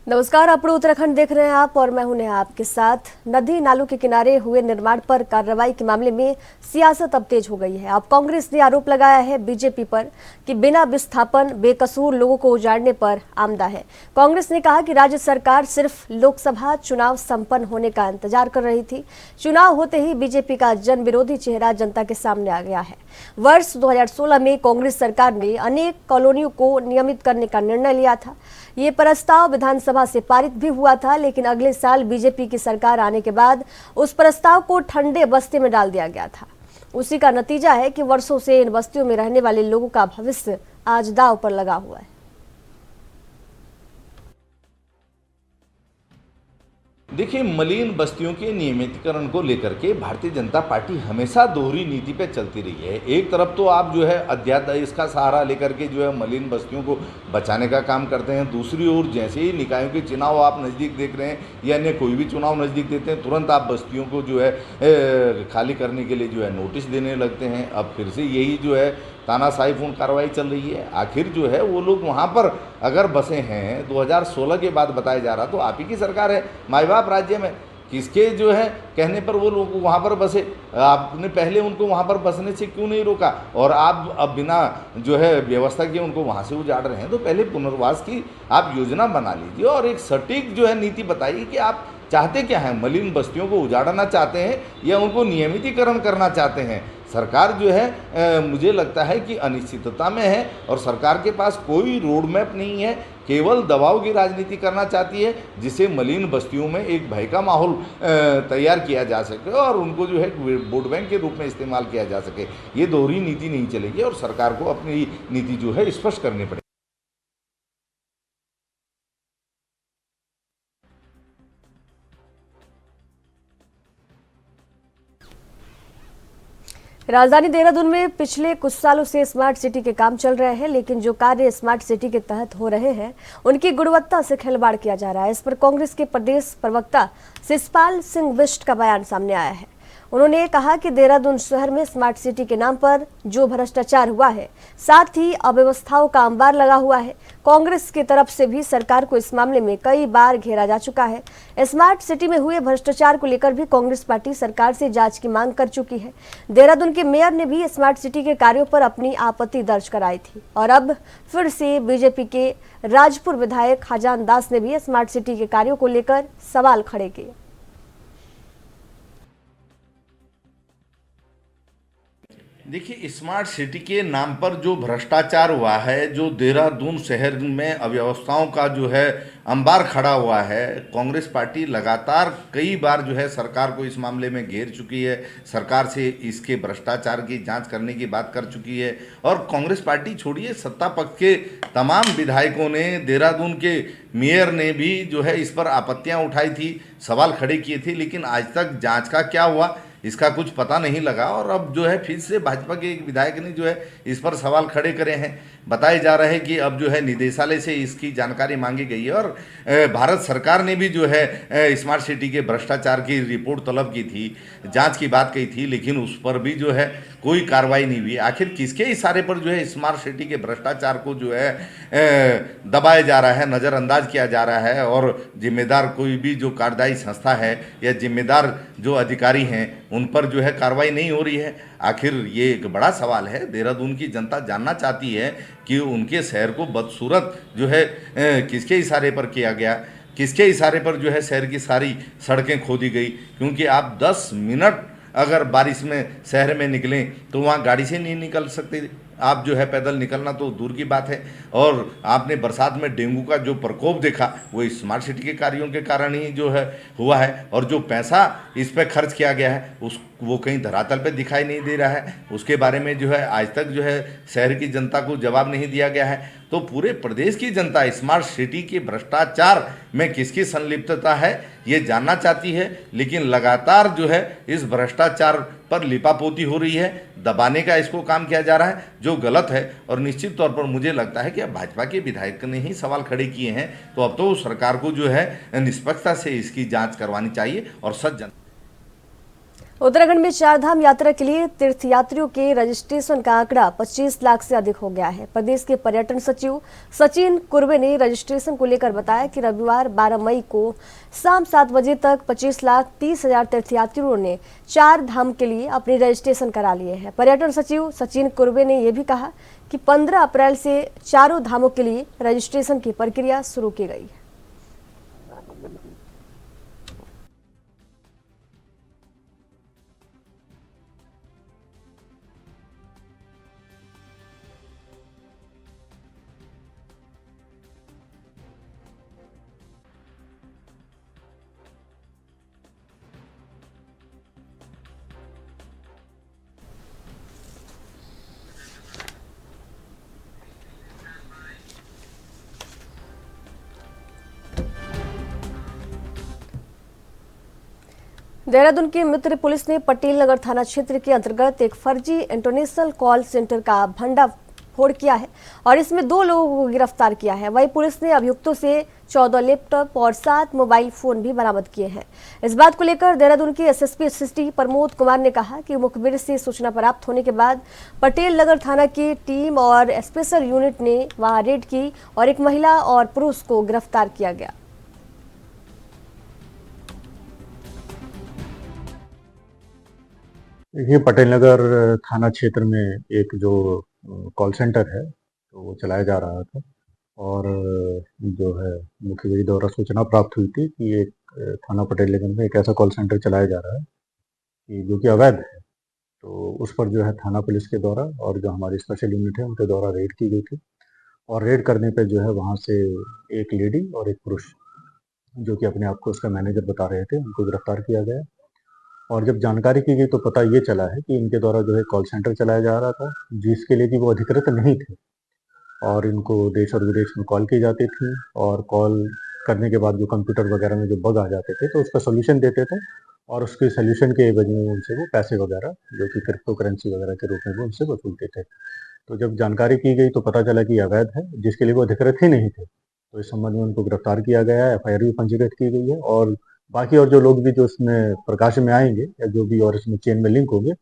नमस्कार, आप उत्तराखंड देख रहे हैं आप और मैं हूं नेहा आपके साथ। नदी नालों के किनारे हुए निर्माण पर कार्रवाई के मामले में सियासत अब तेज हो गई है। अब कांग्रेस ने आरोप लगाया है बीजेपी पर कि बिना विस्थापन बेकसूर लोगों को उजाड़ने पर आमदा है। कांग्रेस ने कहा कि राज्य सरकार सिर्फ लोकसभा चुनाव संपन्न होने का इंतजार कर रही थी। चुनाव होते ही बीजेपी का जन विरोधी चेहरा जनता के सामने आ गया है। वर्ष 2016 में कांग्रेस सरकार ने अनेक कॉलोनियों को नियमित करने का निर्णय लिया था। ये प्रस्ताव विधानसभा से पारित भी हुआ था, लेकिन अगले साल बीजेपी की सरकार आने के बाद उस प्रस्ताव को ठंडे बस्ते में डाल दिया गया था। उसी का नतीजा है कि वर्षों से इन बस्तियों में रहने वाले लोगों का भविष्य आज दांव पर लगा हुआ है। देखिए, मलिन बस्तियों के नियमितीकरण को लेकर के भारतीय जनता पार्टी हमेशा दोहरी नीति पे चलती रही है। एक तरफ तो आप जो है अध्यादेश का सहारा लेकर के जो है मलिन बस्तियों को बचाने का काम करते हैं, दूसरी ओर जैसे ही निकायों के चुनाव आप नज़दीक देख रहे हैं या अन्य कोई भी चुनाव नज़दीक देते हैं, तुरंत आप बस्तियों को जो है खाली करने के लिए जो है नोटिस देने लगते हैं। अब फिर से यही जो है तानाशाहीपूर्ण कार्रवाई चल रही है। आखिर जो है वो लोग वहाँ पर अगर बसे हैं 2016 के बाद बताया जा रहा, तो आप ही की सरकार है, माई बाप राज्य में, किसके जो है कहने पर वो लोग वहाँ पर बसे? आपने पहले उनको वहाँ पर बसने से क्यों नहीं रोका? और आप अब बिना जो है व्यवस्था के उनको वहाँ से उजाड़ रहे हैं। तो पहले पुनर्वास की आप योजना बना लीजिए और एक सटीक जो है नीति बताइए कि आप चाहते क्या हैं। मलिन बस्तियों को उजाड़ना चाहते हैं या उनको नियमितीकरण करना चाहते हैं? सरकार जो है मुझे लगता है कि अनिश्चितता में है और सरकार के पास कोई रोड मैप नहीं है, केवल दबाव की राजनीति करना चाहती है, जिससे मलिन बस्तियों में एक भय का माहौल तैयार किया जा सके और उनको जो है वोट बैंक के रूप में इस्तेमाल किया जा सके। ये दोहरी नीति नहीं चलेगी और सरकार को अपनी नीति जो है स्पष्ट करनी पड़ेगी। राजधानी देहरादून में पिछले कुछ सालों से स्मार्ट सिटी के काम चल रहे हैं, लेकिन जो कार्य स्मार्ट सिटी के तहत हो रहे हैं उनकी गुणवत्ता से खिलवाड़ किया जा रहा है। इस पर कांग्रेस के प्रदेश प्रवक्ता शिषपाल सिंह बिष्ट का बयान सामने आया है। उन्होंने कहा कि देहरादून शहर में स्मार्ट सिटी के नाम पर जो भ्रष्टाचार हुआ है, साथ ही अव्यवस्थाओं का अंबार लगा हुआ है। कांग्रेस की तरफ से भी सरकार को इस मामले में कई बार घेरा जा चुका है। स्मार्ट सिटी में हुए भ्रष्टाचार को लेकर भी कांग्रेस पार्टी सरकार से जांच की मांग कर चुकी है। देहरादून के मेयर ने भी स्मार्ट सिटी के कार्यों पर अपनी आपत्ति दर्ज कराई थी और अब फिर से बीजेपी के राजपुर विधायक खाजान दास ने भी स्मार्ट सिटी के कार्यों को लेकर सवाल खड़े किए। देखिए, स्मार्ट सिटी के नाम पर जो भ्रष्टाचार हुआ है, जो देहरादून शहर में अव्यवस्थाओं का जो है अंबार खड़ा हुआ है, कांग्रेस पार्टी लगातार कई बार जो है सरकार को इस मामले में घेर चुकी है, सरकार से इसके भ्रष्टाचार की जांच करने की बात कर चुकी है। और कांग्रेस पार्टी छोड़िए, सत्ता पक्ष के तमाम विधायकों ने, देहरादून के मेयर ने भी जो है इस पर आपत्तियाँ उठाई थी, सवाल खड़े किए थे, लेकिन आज तक जाँच का क्या हुआ इसका कुछ पता नहीं लगा। और अब जो है फिर से भाजपा के एक विधायक ने जो है इस पर सवाल खड़े करे हैं। बताया जा रहा है कि अब जो है निदेशालय से इसकी जानकारी मांगी गई है और भारत सरकार ने भी जो है स्मार्ट सिटी के भ्रष्टाचार की रिपोर्ट तलब की थी, जांच की बात कही थी, लेकिन उस पर भी जो है कोई कार्रवाई नहीं हुई। आखिर किसके इशारे पर जो है स्मार्ट सिटी के भ्रष्टाचार को जो है दबाया जा रहा है, नज़रअंदाज किया जा रहा है और जिम्मेदार कोई भी जो कार्यदायी संस्था है या जिम्मेदार जो अधिकारी हैं उन पर जो है कार्रवाई नहीं हो रही है? आखिर ये एक बड़ा सवाल है। देहरादून की जनता जानना चाहती है कि उनके शहर को बदसूरत जो है किसके इशारे पर किया गया, किसके इशारे पर जो है शहर की सारी सड़कें खोदी गई। क्योंकि आप 10 मिनट अगर बारिश में शहर में निकलें तो वहाँ गाड़ी से नहीं निकल सकते, आप जो है पैदल निकलना तो दूर की बात है। और आपने बरसात में डेंगू का जो प्रकोप देखा वो स्मार्ट सिटी के कार्यों के कारण ही जो है हुआ है। और जो पैसा इस पर खर्च किया गया है वो कहीं धरातल पे दिखाई नहीं दे रहा है, उसके बारे में जो है आज तक जो है शहर की जनता को जवाब नहीं दिया गया है। तो पूरे प्रदेश की जनता स्मार्ट सिटी के भ्रष्टाचार में किसकी संलिप्तता है ये जानना चाहती है, लेकिन लगातार जो है इस भ्रष्टाचार पर लिपापोती हो रही है, दबाने का इसको काम किया जा रहा है, जो गलत है। और निश्चित तौर पर मुझे लगता है कि अब भाजपा के विधायक ने ही सवाल खड़े किए हैं, तो अब तो सरकार को जो है निष्पक्षता से इसकी जांच करवानी चाहिए और सच उत्तराखंड में चारधाम यात्रा के लिए तीर्थयात्रियों के रजिस्ट्रेशन का आंकड़ा 25 लाख से अधिक हो गया है। प्रदेश के पर्यटन सचिव सचिन कुर्वे ने रजिस्ट्रेशन को लेकर बताया कि रविवार 12 मई को शाम 7 बजे तक 25,30,000 तीर्थयात्रियों ने चार धाम के लिए अपने रजिस्ट्रेशन करा लिए हैं। पर्यटन सचिव सचिन कुर्वे ने यह भी कहा कि 15 अप्रैल से चारों धामों के लिए रजिस्ट्रेशन की प्रक्रिया शुरू की गई है। देहरादून की मित्र पुलिस ने पटेल नगर थाना क्षेत्र के अंतर्गत एक फर्जी इंटरनेशनल कॉल सेंटर का भंडाफोड़ किया है और इसमें 2 लोगों को गिरफ्तार किया है। वहीं पुलिस ने अभियुक्तों से 14 लैपटॉप और 7 मोबाइल फोन भी बरामद किए हैं। इस बात को लेकर देहरादून के एसएसपी सिटी प्रमोद कुमार ने कहा कि मुखबिर से सूचना प्राप्त होने के बाद पटेल नगर थाना की टीम और स्पेशल यूनिट ने वहां रेड की और एक महिला और पुरुष को गिरफ्तार किया गया। ये पटेल नगर थाना क्षेत्र में एक जो कॉल सेंटर है तो वो चलाया जा रहा था और जो है मुखबिर द्वारा सूचना प्राप्त हुई थी कि एक थाना पटेल नगर में एक ऐसा कॉल सेंटर चलाया जा रहा है कि जो कि अवैध है। तो उस पर जो है थाना पुलिस के द्वारा और जो हमारी स्पेशल यूनिट है उनके द्वारा रेड की गई थी और रेड करने पे जो है वहाँ से एक लेडी और एक पुरुष जो कि अपने आप को उसका मैनेजर बता रहे थे उनको गिरफ्तार किया गया। और जब जानकारी की गई तो पता ये चला है कि इनके द्वारा जो है कॉल सेंटर चलाया जा रहा था जिसके लिए कि वो अधिकृत नहीं थे और इनको देश और विदेश में कॉल की जाती थी और कॉल करने के बाद जो कंप्यूटर वगैरह में जो बग आ जाते थे तो उसका सोल्यूशन देते थे और उसके सोल्यूशन के एवज में उनसे वो पैसे वगैरह जो कि क्रिप्टो करेंसी वगैरह के रूप में वो उनसे वसूलते थे। तो जब जानकारी की गई तो पता चला कि अवैध है जिसके लिए वो अधिकृत ही नहीं थे। तो इस संबंध में उनको गिरफ्तार किया गया है, एफआईआर भी पंजीकृत की गई है और बाकी और जो लोग भी जो इसमें प्रकाश में आएंगे या जो भी और इसमें चेन में लिंक होंगे।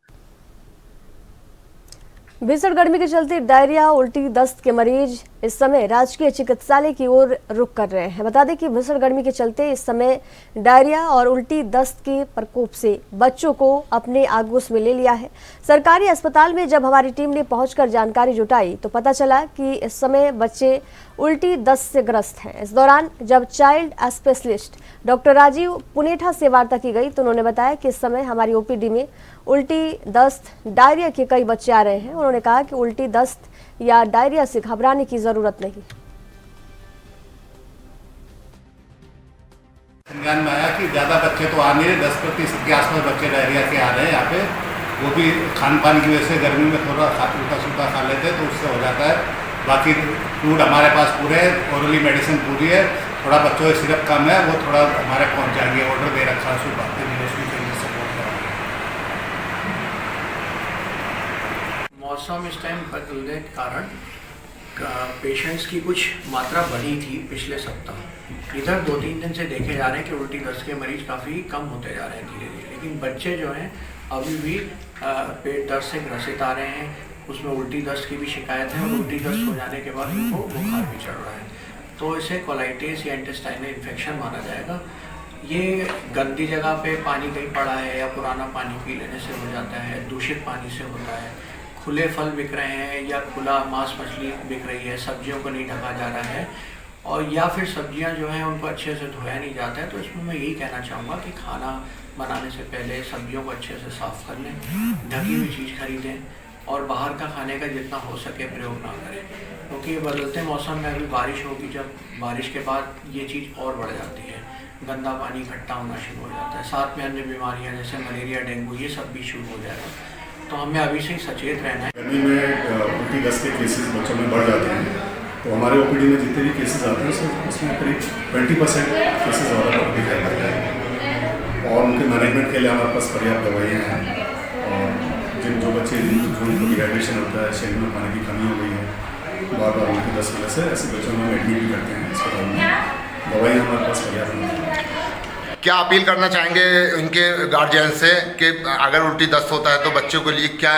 भीषण गर्मी के चलते डायरिया उल्टी दस्त के मरीज इस समय राजकीय चिकित्सालय की ओर रुख कर रहे हैं। बता दें कि भीषण गर्मी के चलते इस समय डायरिया और उल्टी दस्त के प्रकोप से बच्चों को अपने आगोश में ले लिया है। सरकारी अस्पताल में जब हमारी टीम ने पहुंचकर जानकारी जुटाई तो पता चला कि इस समय बच्चे उल्टी दस्त से ग्रस्त हैं। इस दौरान जब child specialist doctor Rajiv Punetha से वार्ता की गई तो उन्होंने बताया कि इस समय हमारी ओपीडी में उल्टी दस्त डायरिया के कई बच्चे आ रहे हैं। उन्होंने कहा कि उल्टी दस्त या डायरिया से घबराने की जरूरत नहीं। संज्ञान में आया कि ज़्यादा बच्चे तो आ नहीं रहे, 10% के आसपास बच्चे डायरिया के आ रहे हैं यहाँ पे। वो भी खान पान की वजह से गर्मी में थोड़ा उल्टा सूखा खा लेते हैं तो उससे हो जाता है। बाकी फूड हमारे पास पूरे है, ओरली मेडिसिन पूरी है। थोड़ा बच्चों के सिरप कम है, वो थोड़ा हमारे पहुँच जाएंगे। ऑर्डर दे रखा है सुबह मौसम इस टाइम बदलने के कारण पेशेंट्स की कुछ मात्रा बढ़ी थी पिछले सप्ताह। इधर 2-3 दिन से देखे जा रहे हैं कि उल्टी दस्त के मरीज काफ़ी कम होते जा रहे हैं धीरे धीरे, लेकिन बच्चे जो हैं अभी भी पेट दर्द से ग्रसित आ रहे हैं। उसमें उल्टी दस्त की भी शिकायत है और उल्टी दस्त हो जाने के बाद उनको बुखार भी चढ़ रहा है। तो इसे कोलाइटिस या इंटेस्टाइनल इन्फेक्शन माना जाएगा। ये गंदी जगह पे पानी कहीं पड़ा है या पुराना पानी पी लेने से हो जाता है, दूषित पानी से होता है, खुले फल बिक रहे हैं या खुला मांस मछली बिक रही है, सब्जियों को नहीं ढका जा रहा है और या फिर सब्जियां जो हैं उनको अच्छे से धोया नहीं जाता है। तो इसमें मैं यही कहना चाहूँगा कि खाना बनाने से पहले सब्जियों को अच्छे से साफ़ कर लें, ढकी हुई चीज़ खरीदें और बाहर का खाने का जितना हो सके प्रयोग ना करें, क्योंकि ये बदलते मौसम में अभी बारिश होगी, जब बारिश के बाद ये चीज़ और बढ़ जाती है, गंदा पानी इकट्ठा होना शुरू हो जाता है। साथ में अन्य बीमारियाँ जैसे मलेरिया, डेंगू ये सब भी शुरू हो जाएगा। तो हमें अभी से ही सचेत रहना है। गर्मी में उल्टी दस्त के केसेस बच्चों में बढ़ जाते हैं, तो हमारे ओपीडी में जितने भी केसेस आते हैं उसमें करीब 20% केसेस ज़्यादा दिखाई पड़ते हैं और उनके मैनेजमेंट के लिए हमारे पास पर्याप्त दवाइयाँ हैं। और जो बच्चे जिनको डिहाइड्रेशन होता है, शरीर में पानी की कमी हो गई है, बार बार उल्टी दस्त की वजह से ऐसे बच्चों में एडमिट भी करते हैं अस्पताल में, दवाइयाँ हमारे पास पर्याप्त नहीं है। क्या अपील करना चाहेंगे इनके गार्जियन से कि अगर उल्टी दस्त होता है तो बच्चों के लिए क्या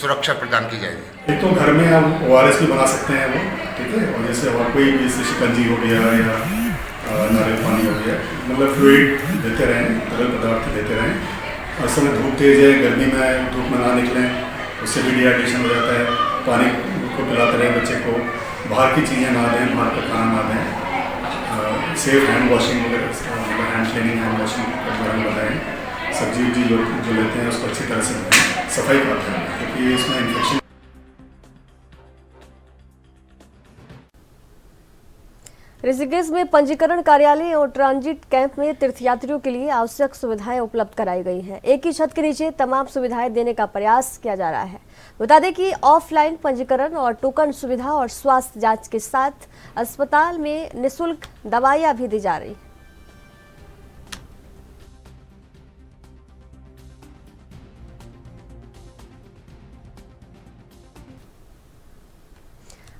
सुरक्षा प्रदान की जाएगी? एक तो घर में आप ORS भी बना सकते हैं वो, ठीक है, और जैसे और कोई भी जैसे शिकंजी हो गया या नारियल पानी हो गया, मतलब फ्लूइड देते रहें, तरल पदार्थ देते रहें। उस समय धूप तेज है, गर्मी में धूप में ना निकलें, उससे भी डिहाइड्रेशन हो जाता है। पानी को पिलाते रहें बच्चे को, बाहर की चीज़ें ना दें, बाहर का खाना ना दें। सेफ हैंड वॉशिंग वगैरह, मतलब हैंड क्लीनिंग, हैंड वॉशिंग का बारे में बताएँ। सब्जी उब्जी जो लेते हैं उसको अच्छी तरह से सफाई करते हैं, क्योंकि इसमें इन्फेक्शन। ऋषिकेश में पंजीकरण कार्यालय और ट्रांजिट कैंप में तीर्थयात्रियों के लिए आवश्यक सुविधाएं उपलब्ध कराई गई हैं। एक ही छत के नीचे तमाम सुविधाएं देने का प्रयास किया जा रहा है। बता दें कि ऑफलाइन पंजीकरण और टोकन सुविधा और स्वास्थ्य जांच के साथ अस्पताल में निःशुल्क दवाइयां भी दी जा रही।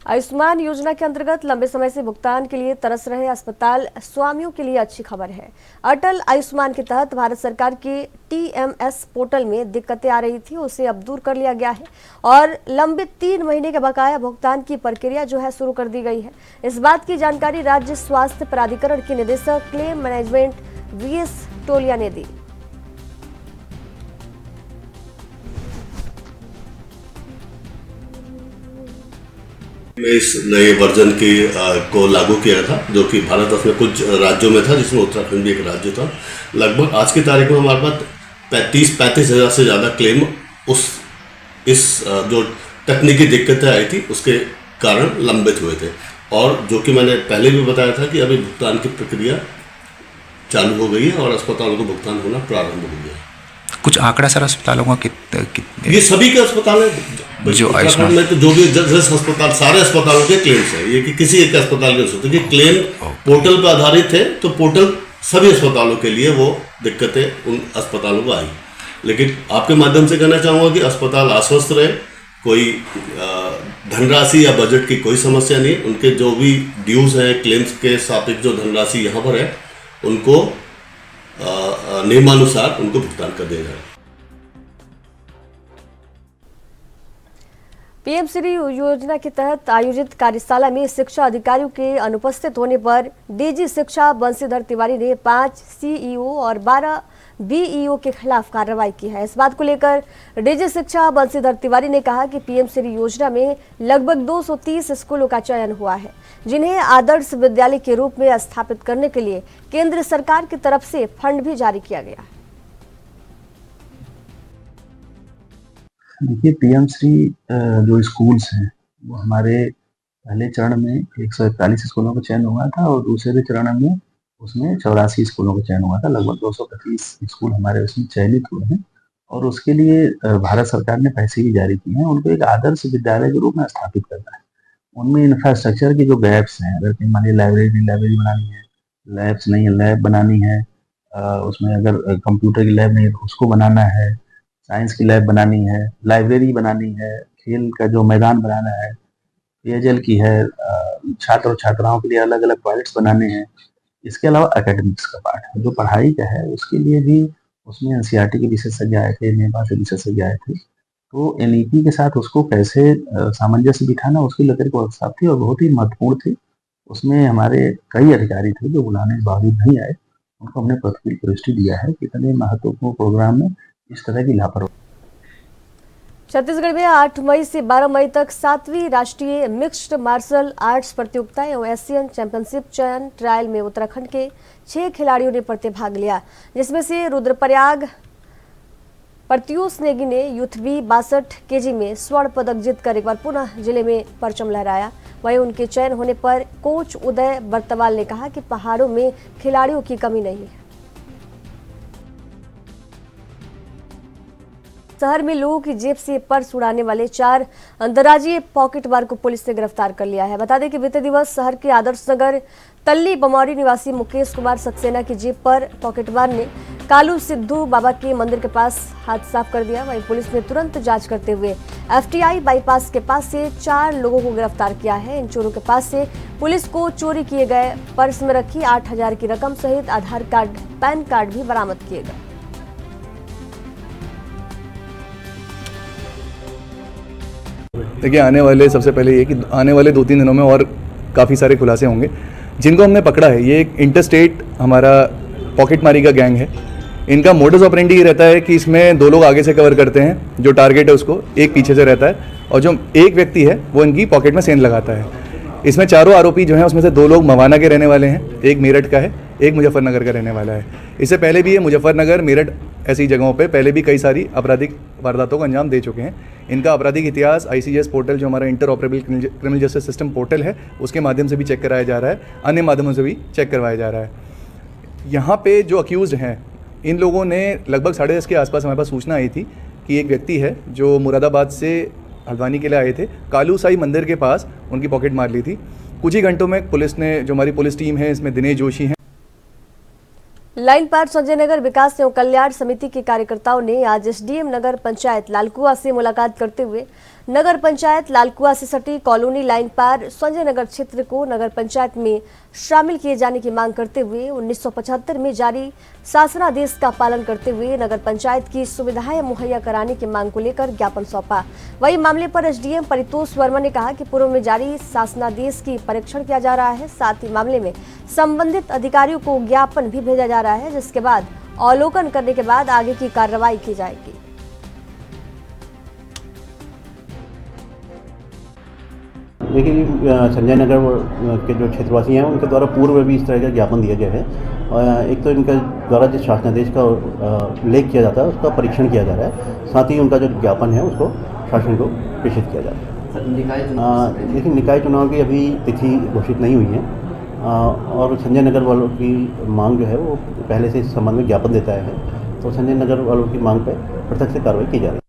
आयुष्मान योजना के अंतर्गत लंबे समय से भुगतान के लिए तरस रहे अस्पताल स्वामियों के लिए अच्छी खबर है। अटल आयुष्मान के तहत भारत सरकार के TMS पोर्टल में दिक्कतें आ रही थी, उसे अब दूर कर लिया गया है और लंबित 3 महीने के बकाया भुगतान की प्रक्रिया जो है शुरू कर दी गई है। इस बात की जानकारी राज्य स्वास्थ्य प्राधिकरण के निदेशक क्लेम मैनेजमेंट VS टोलिया ने दी। में इस नए वर्जन को लागू किया था, जो कि भारत में कुछ राज्यों में था, जिसमें उत्तराखंड भी एक राज्य था। लगभग आज की तारीख में हमारे पास 35 हज़ार से ज़्यादा क्लेम इस जो तकनीकी दिक्कतें आई थी उसके कारण लंबित हुए थे। और जो कि मैंने पहले भी बताया था कि अभी भुगतान की प्रक्रिया चालू हो गई है और अस्पतालों को भुगतान होना प्रारंभ हो गया है। कुछ आंकड़ा सर अस्पतालों का ये सभी के अस्पताल है जो आयुष्मान में, तो जो भी जस अस्पताल, सारे अस्पतालों के क्लेम्स है, ये कि किसी एक अस्पताल के होते कि क्लेम पोर्टल पर आधारित है, तो पोर्टल सभी अस्पतालों के लिए वो दिक्कतें उन अस्पतालों को आई। लेकिन आपके माध्यम से कहना चाहूँगा कि अस्पताल आश्वस्त रहे, कोई धनराशि या बजट की कोई समस्या नहीं। उनके जो भी ड्यूज हैं, क्लेम्स के सापेक्ष जो धनराशि यहाँ पर है, उनको नियमानुसार उनको भुगतान कर दिया जाए। PM श्री योजना के तहत आयोजित कार्यशाला में शिक्षा अधिकारियों के अनुपस्थित होने पर DG शिक्षा बंशीधर तिवारी ने 5 CEO और 12 BEO के खिलाफ कार्रवाई की है। इस बात को लेकर DG शिक्षा बंशीधर तिवारी ने कहा कि PM श्री योजना में लगभग 230 स्कूलों का चयन हुआ है, जिन्हें आदर्श विद्यालय के रूप में स्थापित करने के लिए केंद्र सरकार की तरफ से फंड भी जारी किया गया है। देखिए, PM श्री जो स्कूल्स हैं वो हमारे पहले चरण में 141 स्कूलों का चयन हुआ था और दूसरे चरण में उसमें 84 स्कूलों का चयन हुआ था। लगभग 225 स्कूल हमारे उसमें चयनित हुए हैं और उसके लिए भारत सरकार ने पैसे भी जारी किए हैं। उनको एक आदर्श विद्यालय के रूप में स्थापित करना है। उनमें इंफ्रास्ट्रक्चर की जो गैप्स हैं, अगर कहीं मान लीजिए लाइब्रेरी बनानी है, लैब्स नहीं है, लैब बनानी है, उसमें अगर कंप्यूटर की लैब नहीं है तो उसको बनाना है, साइंस की लैब बनानी है, लाइब्रेरी बनानी है, खेल का जो मैदान बनाना है, पेयजल की है, छात्र और छात्राओं के लिए अलग अलग टॉयलेट्स बनाने हैं। इसके अलावा एकेडमिक्स का पार्ट है, जो पढ़ाई का है, उसके लिए भी उसमें NCERT के विशेषज्ञ आए थे, नेपाल से विशेषज्ञ आए थे। तो NEP के साथ उसको कैसे सामंजस्य बिठाना, उसकी लेकर के वर्कशॉप थी और बहुत ही महत्वपूर्ण थी। उसमें हमारे कई अधिकारी थे जो बुलाने के बावजूद नहीं आए, उनको हमने प्रतिकूल दृष्टि दिया है कि इतने महत्वपूर्ण प्रोग्राम में इस तरह की लापरवाही। छत्तीसगढ़ में 8 मई से 12 मई तक 7वीं राष्ट्रीय मिक्स्ड मार्शल आर्ट्स प्रतियोगिता एवं एशियन चैंपियनशिप चयन ट्रायल में उत्तराखंड के 6 खिलाड़ियों ने प्रतिभाग लिया, जिसमें से रुद्रप्रयाग प्रत्यूष नेगी ने यूथ बी 62 kg में स्वर्ण पदक जीतकर एक बार पुनः जिले में परचम लहराया। वहीं उनके चयन होने पर कोच उदय बर्तवाल ने कहा कि पहाड़ों में खिलाड़ियों की कमी नहीं है। शहर में लोगों की जेब से पर्स उड़ाने वाले 4 अंतर्राज्यीय पॉकेटमार को पुलिस ने गिरफ्तार कर लिया है। बता दें कि बीते दिवस शहर के आदर्श नगर तल्ली बमौरी निवासी मुकेश कुमार सक्सेना की जेब पर पॉकेटमार ने कालू सिद्धू बाबा के मंदिर के पास हाथ साफ कर दिया। वहीं पुलिस ने तुरंत जांच करते हुए FTI बाईपास के पास से 4 लोगों को गिरफ्तार किया है। इन चोरों के पास से पुलिस को चोरी किए गए पर्स में रखी 8,000 की रकम सहित आधार कार्ड, पैन कार्ड भी बरामद किए गए। देखिए, सबसे पहले ये कि आने वाले 2-3 दिनों में और काफ़ी सारे खुलासे होंगे। जिनको हमने पकड़ा है, ये एक इंटरस्टेट हमारा पॉकेटमारी का गैंग है। इनका मोडस ऑपरेंडी ये रहता है कि इसमें 2 लोग आगे से कवर करते हैं, जो टारगेट है उसको, एक पीछे से रहता है, और जो एक व्यक्ति है वो इनकी पॉकेट में सेंध लगाता है। इसमें चारों आरोपी जो हैं उसमें से 2 लोग मवाना के रहने वाले हैं, एक मेरठ का है, एक मुजफ्फरनगर का रहने वाला है। इससे पहले भी ये मुजफ्फरनगर, मेरठ ऐसी जगहों पे पहले भी कई सारी आपराधिक वारदातों को अंजाम दे चुके हैं। इनका आपराधिक इतिहास ICS पोर्टल, जो हमारा inter operable criminal justice system portal है, उसके माध्यम से भी चेक कराया जा रहा है, अन्य माध्यमों से भी चेक करवाया जा रहा है। यहाँ पे जो अक्यूज़ड हैं, इन लोगों ने लगभग 10:30 के आसपास हमारे पास सूचना आई थी कि एक व्यक्ति है जो मुरादाबाद से हल्द्वानी के लिए आए थे, कालू साई मंदिर के पास उनकी पॉकेट मार ली थी। कुछ ही घंटों में पुलिस ने, जो हमारी पुलिस टीम है, इसमें दिनेश जोशी हैं। लाइन पार संजय नगर विकास एवं कल्याण समिति के कार्यकर्ताओं ने आज SDM नगर पंचायत लालकुआ से मुलाकात करते हुए नगर पंचायत लालकुआ से सटी कॉलोनी लाइन पार संजय नगर क्षेत्र को नगर पंचायत में शामिल किए जाने की मांग करते हुए 1975 में जारी शासनादेश का पालन करते हुए नगर पंचायत की सुविधाएं मुहैया कराने की मांग को लेकर ज्ञापन सौंपा। वही मामले पर SDM परितोष वर्मा ने कहा कि पूर्व में जारी शासनादेश की परीक्षण किया जा रहा है। साथ ही मामले में संबंधित अधिकारियों को ज्ञापन भी भेजा जा रहा है, जिसके बाद अवलोकन करने के बाद आगे की कार्रवाई की जाएगी। देखिए, संजय नगर के जो क्षेत्रवासी हैं उनके द्वारा पूर्व में भी इस तरह का ज्ञापन दिया गया है। एक तो इनका द्वारा जिस शासनादेश का उल्लेख किया जाता है उसका परीक्षण किया जा रहा है, साथ ही उनका जो ज्ञापन है उसको शासन को प्रेषित किया जा रहा है। लेकिन निकाय चुनाव की अभी तिथि घोषित नहीं हुई है, और संजय नगर वालों की मांग जो है वो पहले से इस संबंध में ज्ञापन देता है, तो संजय नगर वालों की मांग पर पृथक से कार्रवाई की जा रही है।